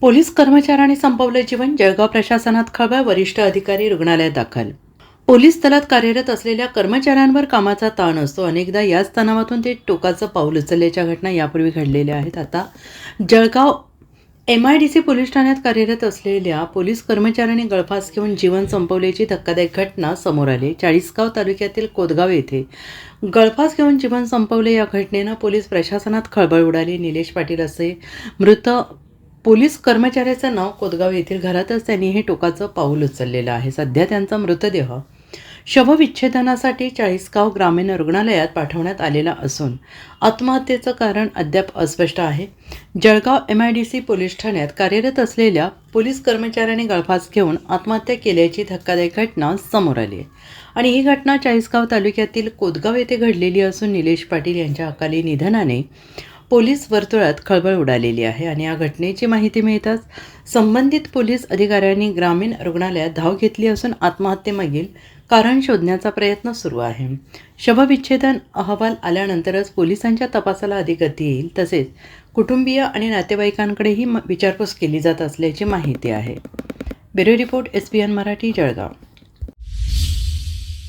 Police कर्मचाऱ्यांनी संपवलं जीवन, जळगाव प्रशासनात खळबळ, वरिष्ठ अधिकारी रुग्णालयात दाखल. पोलीस दलात कार्यरत असलेल्या कर्मचाऱ्यांवर कामाचा ताण असतो. अनेकदा याच तणावातून ते टोकाचं पाऊल उचलल्याच्या घटना यापूर्वी घडलेल्या आहेत. आता जळगाव MIDC पोलीस ठाण्यात कार्यरत असलेल्या पोलीस कर्मचाऱ्यांनी गळफास घेऊन जीवन संपवल्याची धक्कादायक घटना समोर आली. चाळीसगाव तालुक्यातील कोदगाव येथे गळफास घेऊन जीवन संपवले. या घटनेनं पोलीस प्रशासनात खळबळ उडाली. निलेश पाटील असे मृत पोलीस कर्मचाऱ्याचं नाव. कोदगाव येथील घरातच त्यांनी हे टोकाचं पाऊल उचललेलं आहे. सध्या त्यांचा मृतदेह शवविच्छेदनासाठी चाळीसगाव ग्रामीण रुग्णालयात पाठवण्यात आलेला असून आत्महत्येचं कारण अद्याप अस्पष्ट आहे. जळगाव MIDC पोलीस ठाण्यात कार्यरत असलेल्या पोलीस कर्मचाऱ्यांनी गळफास घेऊन आत्महत्या केल्याची धक्कादायक घटना समोर आली आहे आणि ही घटना चाळीसगाव तालुक्यातील कोदगाव येथे घडलेली असून निलेश पाटील यांच्या अकाली निधनाने पोलीस वर्तुळात खळबळ उडालेली आहे. आणि या घटनेची माहिती मिळताच संबंधित पोलीस अधिकाऱ्यांनी ग्रामीण रुग्णालयात धाव घेतली असून आत्महत्येमागील कारण शोधण्याचा प्रयत्न सुरू आहे. शवविच्छेदन अहवाल आल्यानंतरच पोलिसांच्या तपासाला अधिक गती येईल. तसेच कुटुंबीय आणि नातेवाईकांकडेही विचारपूस केली जात असल्याची माहिती आहे. Bureau report SBN Marathi, Jalgaon.